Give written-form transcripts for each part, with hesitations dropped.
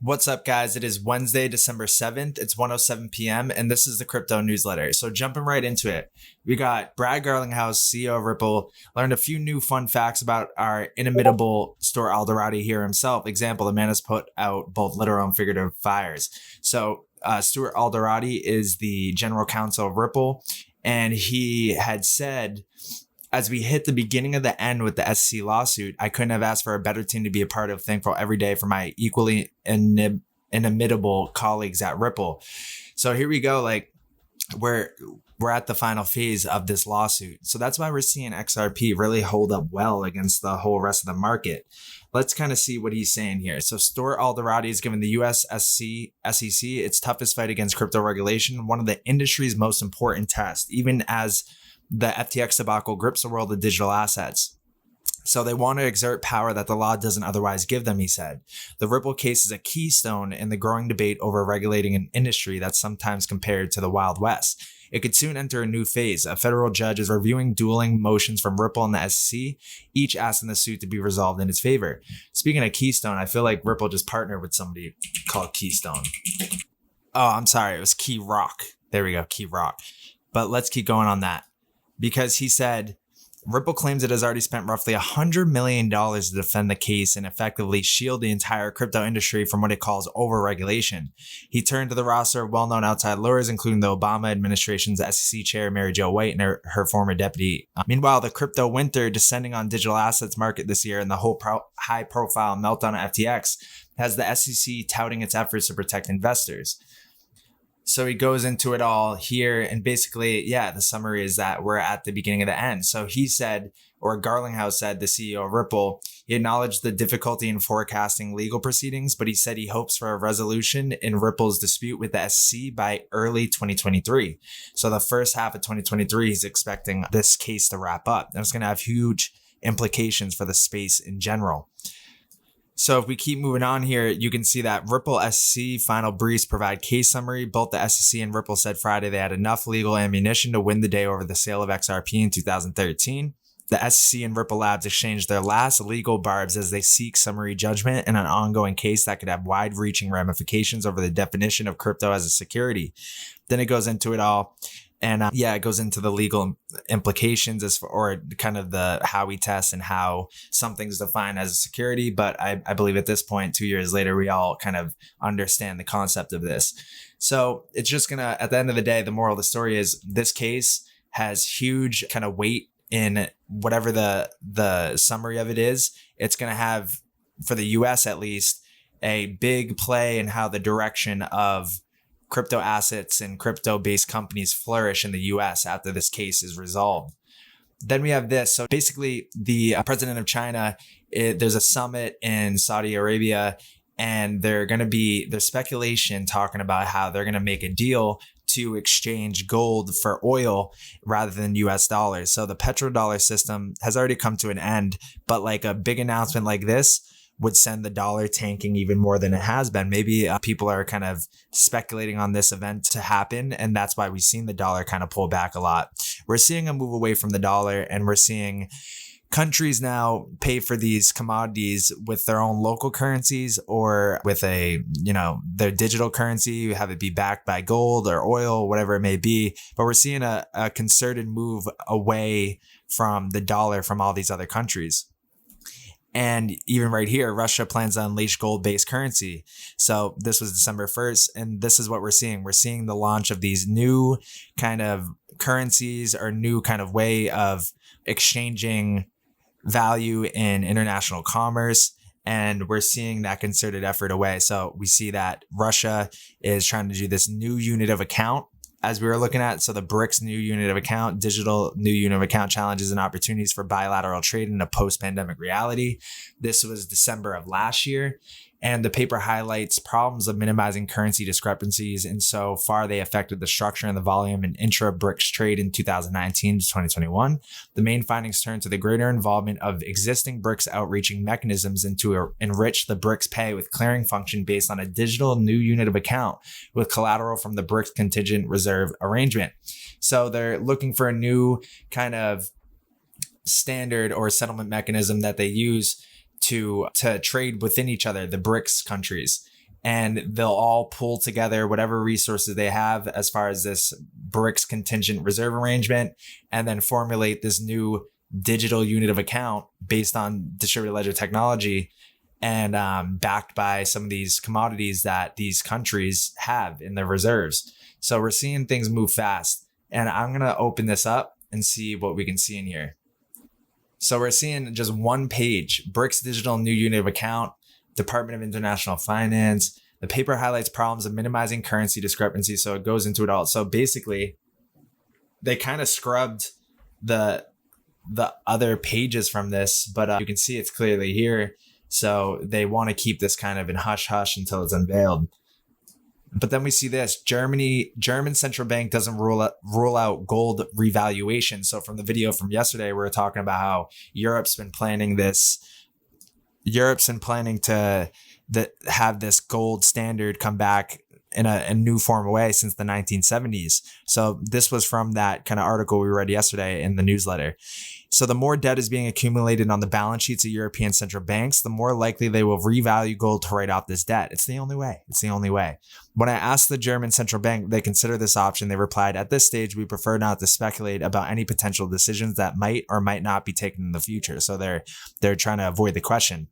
What's up, guys? It is Wednesday, December 7th. It's 1:07 p.m. and this is the crypto newsletter. So jumping right into it, we got Brad Garlinghouse, CEO of Ripple, learned a few new fun facts about our inimitable Stuart Alderati here himself. Example, the man has put out both literal and figurative fires. So Stuart Alderati is the general counsel of Ripple, and he had said, as we hit the beginning of the end with the SEC lawsuit, I couldn't have asked for a better team to be a part of. Thankful every day for my equally inimitable colleagues at Ripple. So here we go. Like we're at the final phase of this lawsuit. So that's why we're seeing XRP really hold up well against the whole rest of the market. Let's kind of see what he's saying here. So Stuart Alderati is giving the US SEC its toughest fight against crypto regulation, one of the industry's most important tests, even as the FTX debacle grips the world of digital assets. So they want to exert power that the law doesn't otherwise give them, he said. The Ripple case is a keystone in the growing debate over regulating an industry that's sometimes compared to the Wild West. It could soon enter a new phase. A federal judge is reviewing dueling motions from Ripple and the SEC, each asking the suit to be resolved in its favor. Speaking of Keystone, I feel like Ripple just partnered with somebody called Keystone. Oh, I'm sorry. It was Key Rock. There we go. Key Rock. But let's keep going on that. Because he said, Ripple claims it has already spent roughly $100 million to defend the case and effectively shield the entire crypto industry from what it calls overregulation. He turned to the roster of well-known outside lawyers, including the Obama administration's SEC chair, Mary Jo White, and her former deputy. Meanwhile, the crypto winter descending on digital assets market this year and the whole high-profile meltdown at FTX has the SEC touting its efforts to protect investors. So he goes into it all here, and basically, the summary is that we're at the beginning of the end. So he said, or Garlinghouse said, the CEO of Ripple, he acknowledged the difficulty in forecasting legal proceedings, but he said he hopes for a resolution in Ripple's dispute with the SEC by early 2023. So the first half of 2023, he's expecting this case to wrap up. And it's going to have huge implications for the space in general. So if we keep moving on here, you can see that Ripple SEC final briefs provide case summary. Both the SEC and Ripple said Friday they had enough legal ammunition to win the day over the sale of XRP in 2013. The SEC and Ripple Labs exchanged their last legal barbs as they seek summary judgment in an ongoing case that could have wide-reaching ramifications over the definition of crypto as a security. Then it goes into it all. And it goes into the legal implications or kind of the how we test and how something's defined as a security. But I believe at this point, 2 years later, we all kind of understand the concept of this. So it's just at the end of the day, the moral of the story is this case has huge kind of weight in whatever the summary of it is. It's going to have, for the US at least, a big play in how the direction of crypto assets and crypto-based companies flourish in the US after this case is resolved. Then we have this. So basically, the president of China, there's a summit in Saudi Arabia, and there's speculation talking about how they're going to make a deal to exchange gold for oil rather than US dollars. So the petrodollar system has already come to an end, but like a big announcement like this would send the dollar tanking even more than it has been. Maybe people are kind of speculating on this event to happen, and that's why we've seen the dollar kind of pull back a lot. We're seeing a move away from the dollar, and we're seeing countries now pay for these commodities with their own local currencies or with their digital currency, have it be backed by gold or oil, whatever it may be. But we're seeing a concerted move away from the dollar from all these other countries. And even right here, Russia plans to unleash gold-based currency. So this was December 1st, and this is what we're seeing. We're seeing the launch of these new kind of currencies or new kind of way of exchanging value in international commerce. And we're seeing that concerted effort away. So we see that Russia is trying to do this new unit of account, as we were looking at. So the BRICS new unit of account, digital new unit of account challenges and opportunities for bilateral trade in a post-pandemic reality. This was December of last year. And the paper highlights problems of minimizing currency discrepancies. And so far, they affected the structure and the volume in intra-BRICS trade in 2019 to 2021. The main findings turn to the greater involvement of existing BRICS outreaching mechanisms and to enrich the BRICS pay with clearing function based on a digital new unit of account with collateral from the BRICS contingent reserve arrangement. So they're looking for a new kind of standard or settlement mechanism that they use to trade within each other, the BRICS countries. and they'll all pull together whatever resources they have as far as this BRICS contingent reserve arrangement, and then formulate this new digital unit of account based on distributed ledger technology and backed by some of these commodities that these countries have in their reserves. So we're seeing things move fast, and I'm going to open this up and see what we can see in here. So we're seeing just one page, BRICS digital new unit of account, Department of International Finance. The paper highlights problems of minimizing currency discrepancy. So it goes into it all. So basically, they kind of scrubbed the other pages from this, but you can see it's clearly here. So they want to keep this kind of in hush hush until it's unveiled. But then we see this: German central bank doesn't rule out gold revaluation. So from the video from yesterday, we were talking about how Europe's been planning to have this gold standard come back in a new form way since the 1970s. So this was from that kind of article we read yesterday in the newsletter. So the more debt is being accumulated on the balance sheets of European central banks, the more likely they will revalue gold to write off this debt. It's the only way. It's the only way. When I asked the German central bank, they consider this option. They replied, "At this stage, we prefer not to speculate about any potential decisions that might or might not be taken in the future." So they're trying to avoid the question.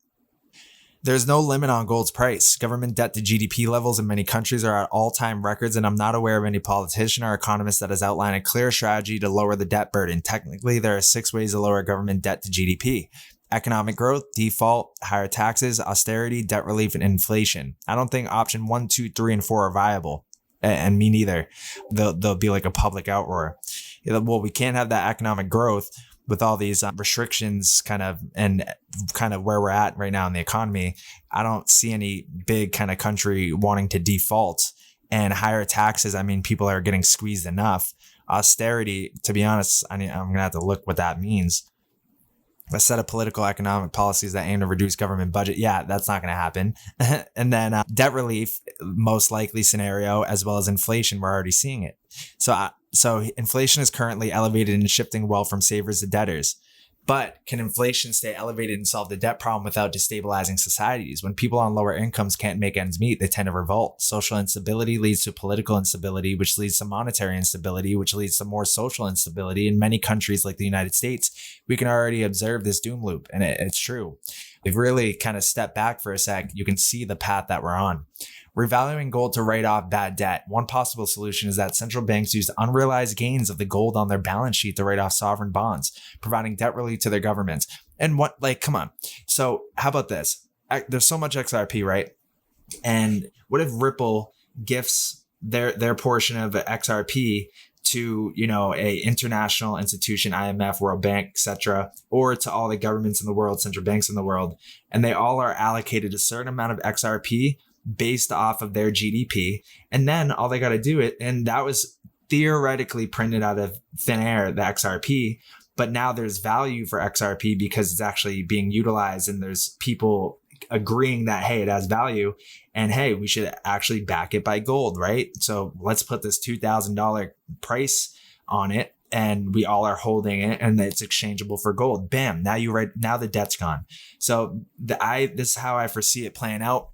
There's no limit on gold's price. Government debt to GDP levels in many countries are at all-time records, and I'm not aware of any politician or economist that has outlined a clear strategy to lower the debt burden. Technically, there are 6 ways to lower government debt to GDP: economic growth, default, higher taxes, austerity, debt relief, and inflation. I don't think option 1, 2, 3, and 4 are viable, and me neither. There'll be like a public outroar. Well, we can't have that economic growth with all these restrictions and where we're at right now in the economy. I don't see any big kind of country wanting to default. And higher taxes, I mean, people are getting squeezed enough. Austerity, to be honest, I'm going to have to look what that means. A set of political economic policies that aim to reduce government budget. Yeah, that's not going to happen. And then debt relief, most likely scenario, as well as inflation. We're already seeing it. So inflation is currently elevated and shifting wealth from savers to debtors. But can inflation stay elevated and solve the debt problem without destabilizing societies? When people on lower incomes can't make ends meet, they tend to revolt. Social instability leads to political instability, which leads to monetary instability, which leads to more social instability. In many countries like the United States, we can already observe this doom loop, and it's true. We've really kind of stepped back for a sec. You can see the path that we're on. Revaluing gold to write off bad debt. One possible solution is that central banks use unrealized gains of the gold on their balance sheet to write off sovereign bonds, providing debt relief to their governments. And come on. So how about this? There's so much XRP, right? And what if Ripple gifts their portion of XRP to, a international institution, IMF, World Bank, etc., or to all the governments in the world, central banks in the world, and they all are allocated a certain amount of XRP based off of their GDP, and then all they got to do it, and that was theoretically printed out of thin air, the XRP, but now there's value for XRP because it's actually being utilized, and there's people agreeing that, hey, it has value, and hey, we should actually back it by gold, right? So let's put this $2,000 price on it, and we all are holding it, and it's exchangeable for gold. Bam! Now now the debt's gone. So this is how I foresee it playing out.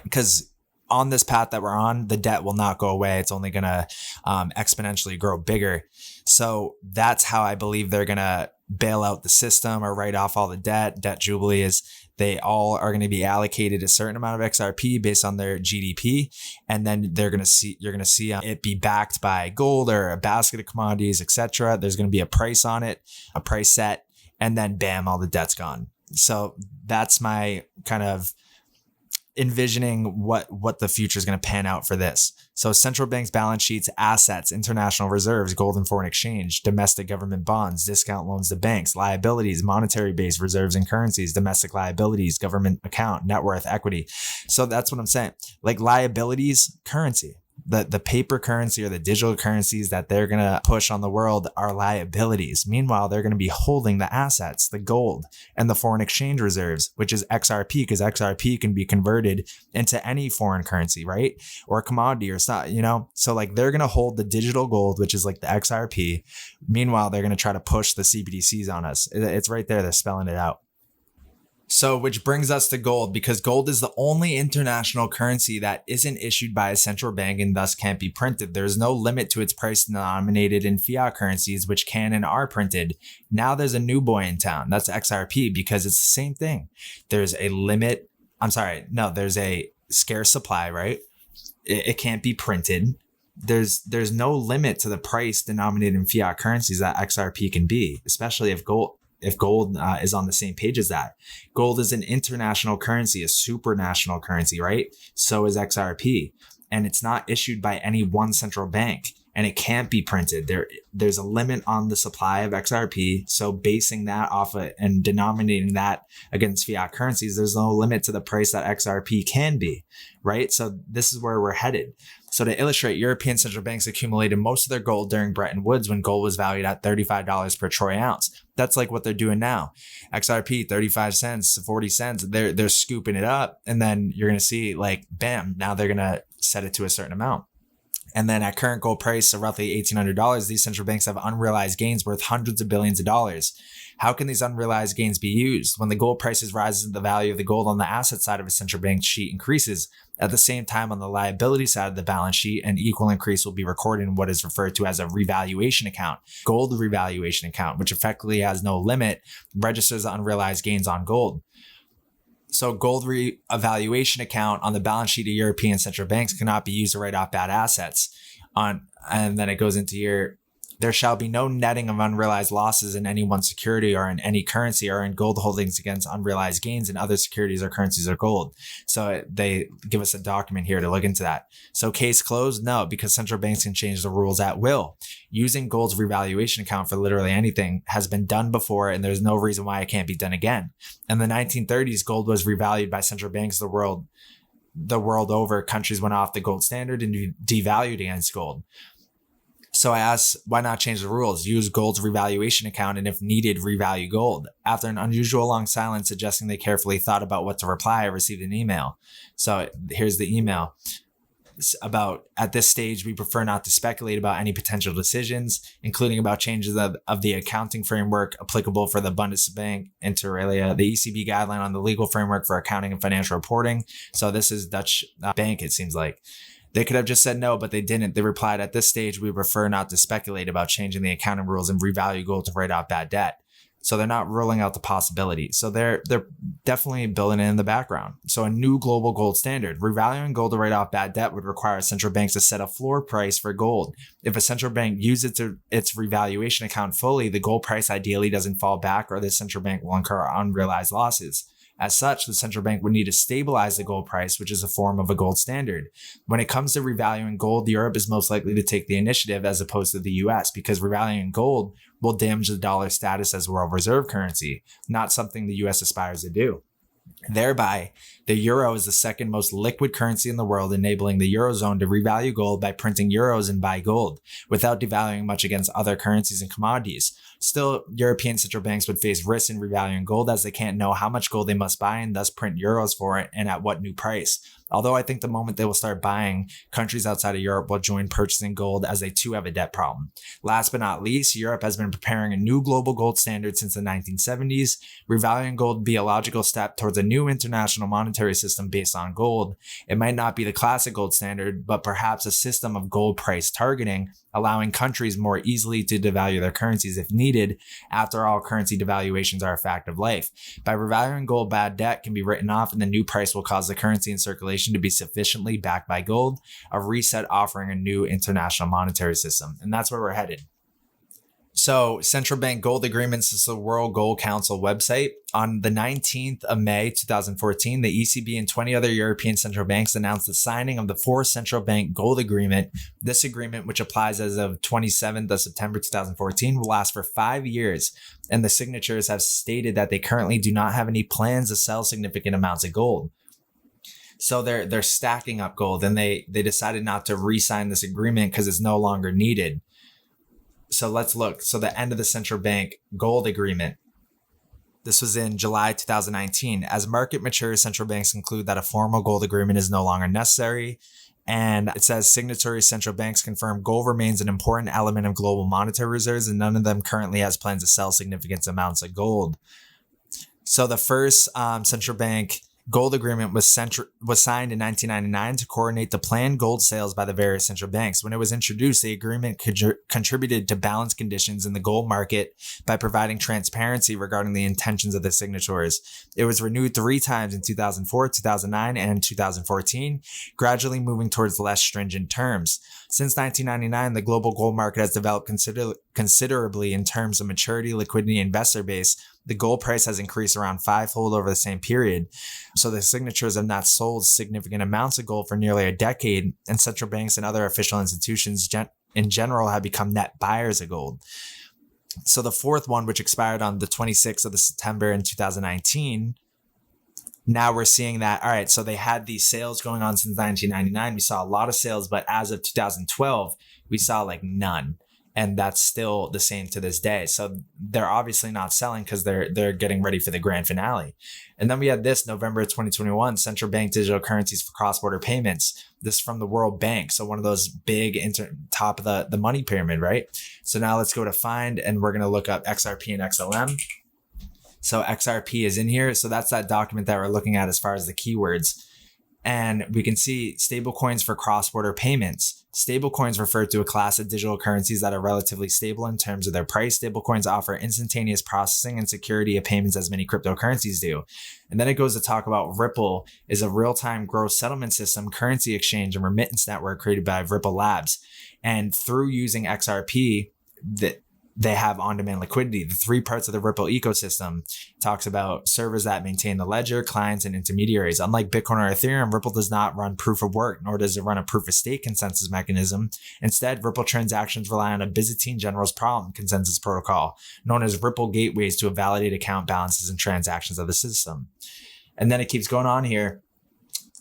Because on this path that we're on, the debt will not go away. It's only going to exponentially grow bigger. So that's how I believe they're going to bail out the system or write off all the debt. Debt jubilee is they all are going to be allocated a certain amount of XRP based on their GDP. And then you're going to see it be backed by gold or a basket of commodities, etc. There's going to be a price on it, a price set, and then bam, all the debt's gone. So that's my kind of envisioning what the future is going to pan out for this. So central banks' balance sheets, assets, international reserves, gold and foreign exchange, domestic government bonds, discount loans to banks, liabilities, monetary-based reserves and currencies, domestic liabilities, government account, net worth, equity. So that's what I'm saying. Like liabilities, currency. The paper currency or the digital currencies that they're going to push on the world are liabilities. Meanwhile, they're going to be holding the assets, the gold and the foreign exchange reserves, which is XRP, because XRP can be converted into any foreign currency, right? Or commodity or stuff, So like they're going to hold the digital gold, which is like the XRP. Meanwhile, they're going to try to push the CBDCs on us. It's right there. They're spelling it out. So, which brings us to gold, because gold is the only international currency that isn't issued by a central bank and thus can't be printed. There's no limit to its price denominated in fiat currencies, which can and are printed. Now there's a new boy in town. That's XRP, because it's the same thing. There's a limit. There's a scarce supply, right? It can't be printed. There's no limit to the price denominated in fiat currencies that XRP can be, especially if gold is on the same page as that. Gold is an international currency, a supranational currency, right? So is XRP. And it's not issued by any one central bank, and it can't be printed. There's a limit on the supply of XRP. So basing that off of and denominating that against fiat currencies, there's no limit to the price that XRP can be, right? So this is where we're headed. So to illustrate, European central banks accumulated most of their gold during Bretton Woods when gold was valued at $35 per troy ounce. That's like what they're doing now. XRP, 35 cents, 40 cents. They're scooping it up. And then you're going to see like, bam, now they're going to set it to a certain amount. And then at current gold price of roughly $1,800, these central banks have unrealized gains worth hundreds of billions of dollars. How can these unrealized gains be used? When the gold prices rises, the value of the gold on the asset side of a central bank sheet increases. At the same time, on the liability side of the balance sheet, an equal increase will be recorded in what is referred to as a revaluation account. Gold revaluation account, which effectively has no limit, registers the unrealized gains on gold. So gold revaluation account on the balance sheet of European central banks cannot be used to write off bad assets. And then it goes into here. There shall be no netting of unrealized losses in any one security or in any currency or in gold holdings against unrealized gains in other securities or currencies or gold. So they give us a document here to look into that. So case closed? No, because central banks can change the rules at will. Using gold's revaluation account for literally anything has been done before, and there's no reason why it can't be done again. In the 1930s, gold was revalued by central banks the world over. Countries went off the gold standard and devalued against gold. So I asked, why not change the rules? Use gold's revaluation account, and if needed, revalue gold. After an unusual long silence suggesting they carefully thought about what to reply, I received an email. So here's the email. It's about, at this stage, we prefer not to speculate about any potential decisions, including about changes of the accounting framework applicable for the Bundesbank, inter alia, the ECB guideline on the legal framework for accounting and financial reporting. So this is Dutch bank, it seems like. They could have just said no, but they didn't. They replied, at this stage, we prefer not to speculate about changing the accounting rules and revalue gold to write off bad debt. So they're not ruling out the possibility. So they're definitely building it in the background. So a new global gold standard. Revaluing gold to write off bad debt would require central banks to set a floor price for gold. If a central bank uses its revaluation account fully, the gold price ideally doesn't fall back, or the central bank will incur unrealized losses. As such, the central bank would need to stabilize the gold price, which is a form of a gold standard. When it comes to revaluing gold, Europe is most likely to take the initiative as opposed to the US, because revaluing gold will damage the dollar's status as world reserve currency, not something the US aspires to do. Thereby, the euro is the second most liquid currency in the world, enabling the eurozone to revalue gold by printing euros and buy gold, without devaluing much against other currencies and commodities. Still, European central banks would face risks in revaluing gold, as they can't know how much gold they must buy and thus print euros for it, and at what new price. Although I think the moment they will start buying, countries outside of Europe will join purchasing gold, as they too have a debt problem. Last but not least, Europe has been preparing a new global gold standard since the 1970s. Revaluing gold would be a logical step towards a new international monetary system based on gold. It might not be the classic gold standard, but perhaps a system of gold price targeting, allowing countries more easily to devalue their currencies if needed. After all, currency devaluations are a fact of life. By revaluing gold, bad debt can be written off, and the new price will cause the currency in circulation to be sufficiently backed by gold, a reset offering a new international monetary system. And that's where we're headed. So central bank gold agreements is the World Gold Council website. On the 19th of May, 2014, the ECB and 20 other European central banks announced the signing of the fourth central bank gold agreement. This agreement, which applies as of 27th of September 2014, will last for 5 years. And the signatures have stated that they currently do not have any plans to sell significant amounts of gold. So they're stacking up gold, and they decided not to re-sign this agreement because it's no longer needed. So let's look. So the end of the central bank gold agreement. This was in July 2019. As market matures, central banks conclude that a formal gold agreement is no longer necessary. And it says signatory central banks confirm gold remains an important element of global monetary reserves, and none of them currently has plans to sell significant amounts of gold. So the first central bank gold agreement was signed in 1999 to coordinate the planned gold sales by the various central banks. When it was introduced, the agreement contributed to balance conditions in the gold market by providing transparency regarding the intentions of the signatories. It was renewed 3 times in 2004, 2009, and 2014, gradually moving towards less stringent terms. Since 1999, the global gold market has developed considerably in terms of maturity, liquidity, and investor base. The gold price has increased around 5-fold over the same period. So the signatures have not sold significant amounts of gold for nearly a decade, and central banks and other official institutions in general have become net buyers of gold. So the fourth one, which expired on the 26th of September in 2019, now we're seeing that, all right, so they had these sales going on since 1999. We saw a lot of sales, but as of 2012, we saw like none. And that's still the same to this day. So they're obviously not selling because they're getting ready for the grand finale. And then we had this November 2021, central bank digital currencies for cross-border payments. This is from the World Bank. So one of those big top of the money pyramid, right? So now let's go to find, and we're going to look up XRP and XLM. So XRP is in here. So that's that document that we're looking at as far as the keywords. And we can see stablecoins for cross-border payments. Stablecoins refer to a class of digital currencies that are relatively stable in terms of their price. Stablecoins offer instantaneous processing and security of payments as many cryptocurrencies do. And then it goes to talk about Ripple is a real-time gross settlement system, currency exchange, and remittance network created by Ripple Labs. And through using XRP, they have on-demand liquidity. The 3 parts of the Ripple ecosystem talks about servers that maintain the ledger, clients, and intermediaries. Unlike Bitcoin or Ethereum, Ripple does not run proof of work, nor does it run a proof of stake consensus mechanism. Instead, Ripple transactions rely on a Byzantine General's Problem consensus protocol, known as Ripple gateways to validate account balances and transactions of the system. And then it keeps going on here.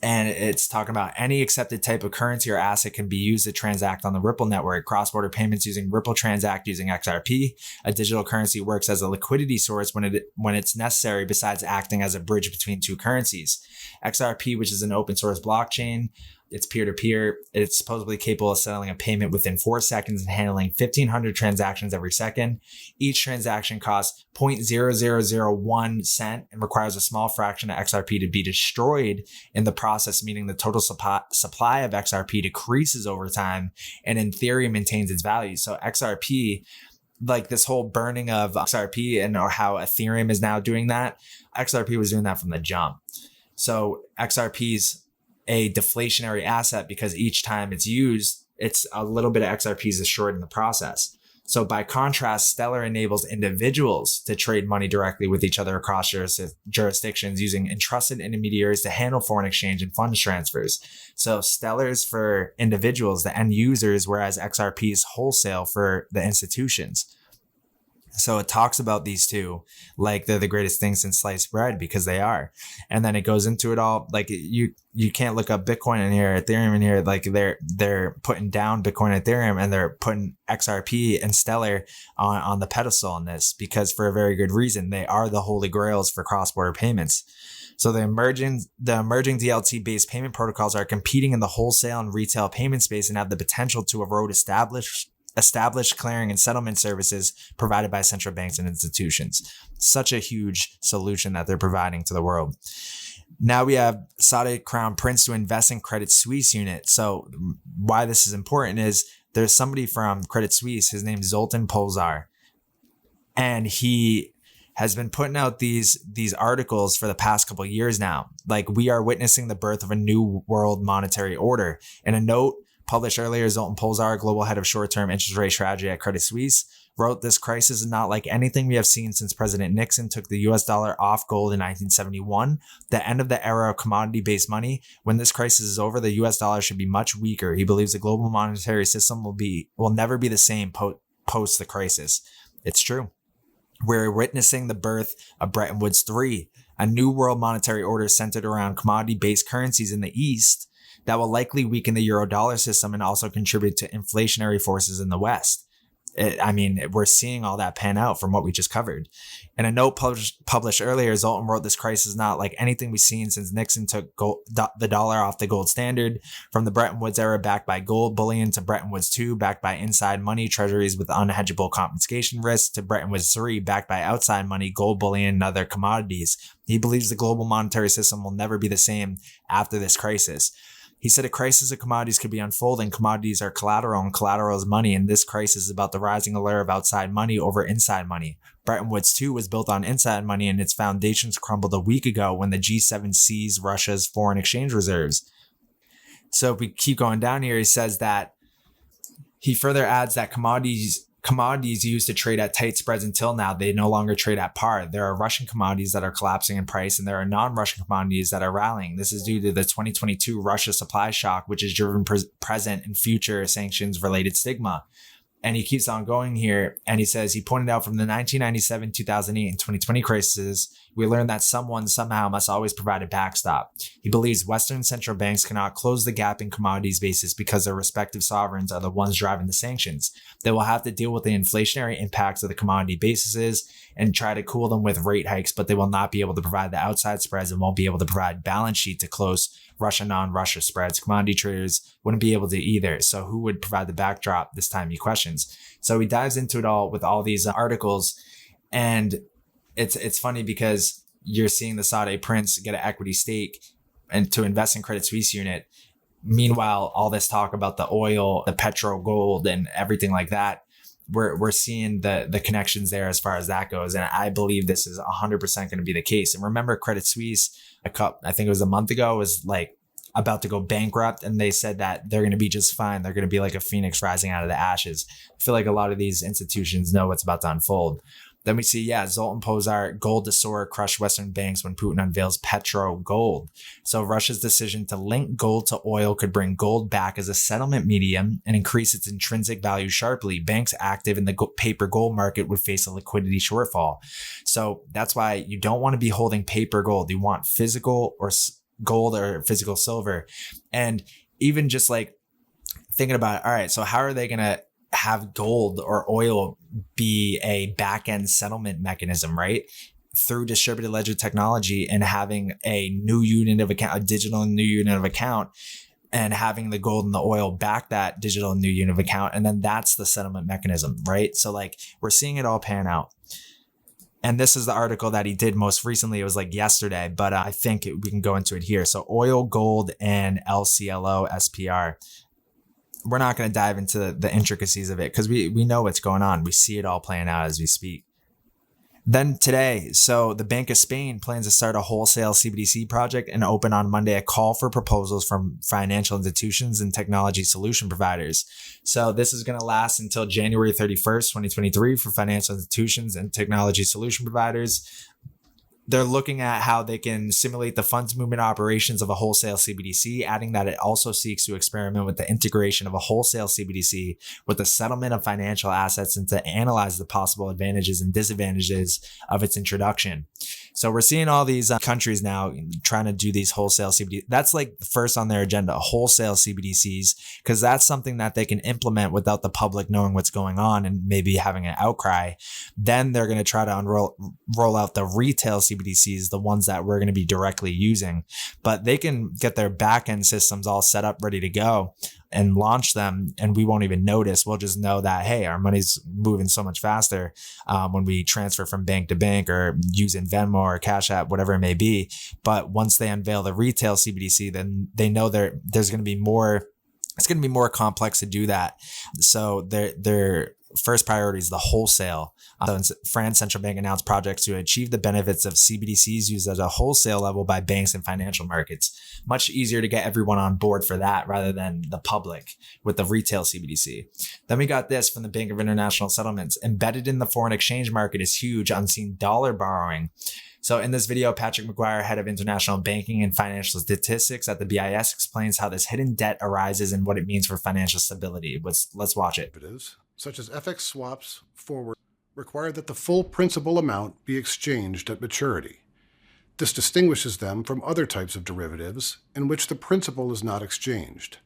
And it's talking about any accepted type of currency or asset can be used to transact on the Ripple network. Cross-border payments using Ripple transact using XRP. A digital currency works as a liquidity source when it's necessary, besides acting as a bridge between 2 currencies. XRP, which is an open source blockchain, it's peer-to-peer. It's supposedly capable of settling a payment within 4 seconds and handling 1,500 transactions every second. Each transaction costs 0.0001 cent and requires a small fraction of XRP to be destroyed in the process, meaning the total supply of XRP decreases over time and in theory maintains its value. So XRP, like this whole burning of XRP and or how Ethereum is now doing that, XRP was doing that from the jump. So XRP's a deflationary asset because each time it's used, it's a little bit of XRP is destroyed in the process. So by contrast, Stellar enables individuals to trade money directly with each other across jurisdictions using entrusted intermediaries to handle foreign exchange and funds transfers. So Stellar's for individuals, the end users, whereas XRP is wholesale for the institutions. So it talks about these two like they're the greatest thing since sliced bread, because they are. And then it goes into it all. Like you can't look up Bitcoin in here, Ethereum in here. Like they're putting down Bitcoin and Ethereum, and they're putting XRP and Stellar on the pedestal on this, because for a very good reason. They are the holy grails for cross-border payments. So the emerging DLT-based payment protocols are competing in the wholesale and retail payment space and have the potential to erode established clearing and settlement services provided by central banks and institutions. Such a huge solution that they're providing to the world. Now we have Saudi Crown Prince to invest in Credit Suisse unit. So why this is important is there's somebody from Credit Suisse, his name is Zoltan Polzar, and he has been putting out these articles for the past couple of years now. Like, we are witnessing the birth of a new world monetary order. In a note published earlier, Zoltan Polzar, global head of short-term interest rate strategy at Credit Suisse, wrote, "This crisis is not like anything we have seen since President Nixon took the US dollar off gold in 1971, the end of the era of commodity-based money. When this crisis is over, the US dollar should be much weaker. He believes the global monetary system will never be the same post the crisis." It's true. We're witnessing the birth of Bretton Woods III, a new world monetary order centered around commodity-based currencies in the East that will likely weaken the euro-dollar system and also contribute to inflationary forces in the West. we're seeing all that pan out from what we just covered. In a note published earlier, Zoltan wrote, "This crisis is not like anything we've seen since Nixon took the dollar off the gold standard. From the Bretton Woods era backed by gold bullion to Bretton Woods II backed by inside money treasuries with unhedgeable confiscation risks to Bretton Woods III backed by outside money, gold bullion, and other commodities. He believes the global monetary system will never be the same after this crisis." He said a crisis of commodities could be unfolding. Commodities are collateral, and collateral is money. And this crisis is about the rising allure of outside money over inside money. Bretton Woods II was built on inside money, and its foundations crumbled a week ago when the G7 seized Russia's foreign exchange reserves. So if we keep going down here, he says that he further adds that commodities used to trade at tight spreads until now, they no longer trade at par. There are Russian commodities that are collapsing in price, and there are non-Russian commodities that are rallying. This is due to the 2022 Russia supply shock, which has driven present and future sanctions-related stigma. And he keeps on going here, and he says he pointed out from the 1997, 2008, and 2020 crises, we learned that someone somehow must always provide a backstop. He believes Western central banks cannot close the gap in commodities basis because their respective sovereigns are the ones driving the sanctions. They will have to deal with the inflationary impacts of the commodity bases and try to cool them with rate hikes, but they will not be able to provide the outside spreads and won't be able to provide balance sheet to close Russia non-Russia spreads. Commodity traders wouldn't be able to either. So who would provide the backdrop this time, he questions. So he dives into it all with all these articles, and it's funny because you're seeing the Saudi prince get an equity stake and to invest in Credit Suisse unit. Meanwhile, all this talk about the oil, the petro gold, and everything like that, we're seeing the connections there as far as that goes. And I believe this is 100% going to be the case. And remember, Credit Suisse, I think it was a month ago, was like about to go bankrupt, and they said that they're going to be just fine. They're going to be like a phoenix rising out of the ashes. I feel like a lot of these institutions know what's about to unfold. Then we see, Zoltan Pozar, gold to soar, crush Western banks when Putin unveils petro gold. So Russia's decision to link gold to oil could bring gold back as a settlement medium and increase its intrinsic value sharply. Banks active in the paper gold market would face a liquidity shortfall. So that's why you don't want to be holding paper gold. You want physical or gold or physical silver. And even just like thinking about it, all right, so how are they going to have gold or oil be a back-end settlement mechanism, right? Through distributed ledger technology and having a new unit of account, a digital new unit of account, and having the gold and the oil back that digital new unit of account. And then that's the settlement mechanism, right? So like we're seeing it all pan out. And this is the article that he did most recently. It was like yesterday, but I think we can go into it here. So oil, gold, and LCLO, SPR. We're not going to dive into the intricacies of it because we know what's going on. We see it all playing out as we speak. Then today, so the Bank of Spain plans to start a wholesale CBDC project and open on Monday a call for proposals from financial institutions and technology solution providers. So this is going to last until January 31st, 2023 for financial institutions and technology solution providers. They're looking at how they can simulate the funds movement operations of a wholesale CBDC, adding that it also seeks to experiment with the integration of a wholesale CBDC with the settlement of financial assets and to analyze the possible advantages and disadvantages of its introduction. So we're seeing all these countries now trying to do these wholesale CBDCs. That's like first on their agenda, wholesale CBDCs, because that's something that they can implement without the public knowing what's going on and maybe having an outcry. Then they're going to try to roll out the retail CBDCs, the ones that we're going to be directly using. But they can get their back-end systems all set up, ready to go, and launch them, and we won't even notice. We'll just know that, hey, our money's moving so much faster when we transfer from bank to bank or using Venmo or Cash App, whatever it may be. But once they unveil the retail CBDC, then they know there's going to be more. It's going to be more complex to do that. So their first priority is the wholesale. France Central Bank announced projects to achieve the benefits of CBDCs used at a wholesale level by banks and financial markets. Much easier to get everyone on board for that rather than the public with the retail CBDC. Then we got this from the Bank of International Settlements. Embedded in the foreign exchange market is huge unseen dollar borrowing. So in this video, Patrick McGuire, head of international banking and financial statistics at the BIS, explains how this hidden debt arises and what it means for financial stability. Let's watch it. Such as FX swaps forward require that the full principal amount be exchanged at maturity. This distinguishes them from other types of derivatives in which the principal is not exchanged.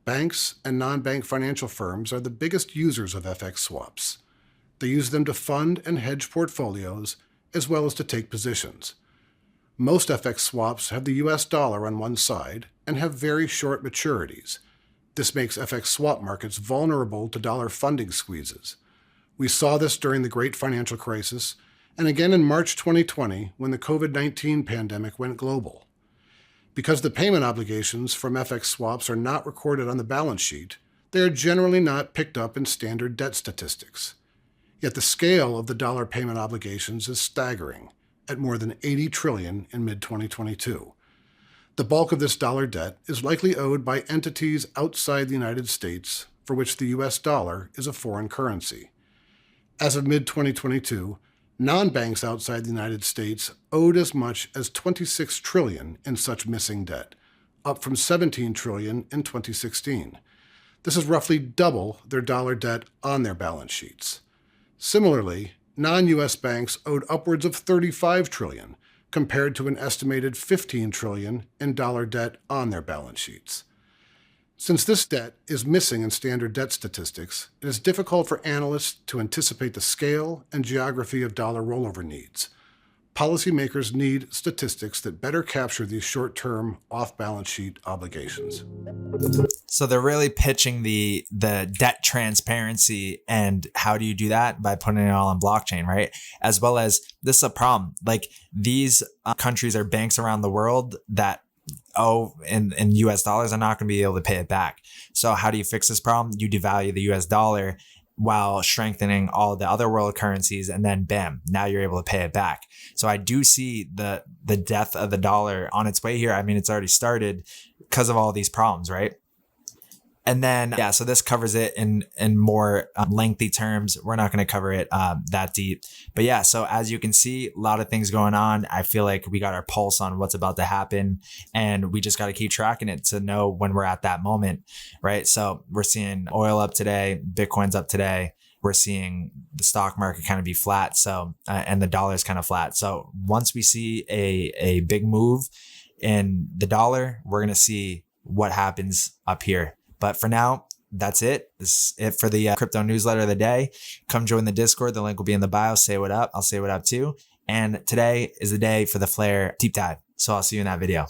Banks and non-bank financial firms are the biggest users of FX swaps. They use them to fund and hedge portfolios as well as to take positions. Most FX swaps have the US dollar on one side and have very short maturities. This makes FX swap markets vulnerable to dollar funding squeezes. We saw this during the Great Financial Crisis and again in March 2020 when the COVID-19 pandemic went global. Because the payment obligations from FX swaps are not recorded on the balance sheet, they are generally not picked up in standard debt statistics. Yet the scale of the dollar payment obligations is staggering, at more than $80 trillion in mid-2022. The bulk of this dollar debt is likely owed by entities outside the United States for which the US dollar is a foreign currency. As of mid-2022, non-banks outside the United States owed as much as $26 trillion in such missing debt, up from $17 trillion in 2016. This is roughly double their dollar debt on their balance sheets. Similarly, non-U.S. banks owed upwards of $35 trillion, compared to an estimated $15 trillion in dollar debt on their balance sheets. Since this debt is missing in standard debt statistics, it is difficult for analysts to anticipate the scale and geography of dollar rollover needs. Policymakers need statistics that better capture these short-term, off-balance sheet obligations. So they're really pitching the debt transparency, and how do you do that? By putting it all on blockchain, right? As well as, this is a problem. Like, these countries are banks around the world that owe in US dollars are not going to be able to pay it back. So how do you fix this problem? You devalue the US dollar while strengthening all the other world currencies, and then bam, now you're able to pay it back. So I do see the death of the dollar on its way here. I mean, it's already started because of all these problems, right? And then, yeah, so this covers it in more lengthy terms. We're not going to cover it that deep. But yeah, so as you can see, a lot of things going on. I feel like we got our pulse on what's about to happen, and we just got to keep tracking it to know when we're at that moment, right? So we're seeing oil up today, Bitcoin's up today. We're seeing the stock market kind of be flat. So, and the dollar's kind of flat. So once we see a big move in the dollar, we're going to see what happens up here. But for now, that's it. This is it for the crypto newsletter of the day. Come join the Discord. The link will be in the bio. Say what up. I'll say what up too. And today is the day for the Flare deep dive. So I'll see you in that video.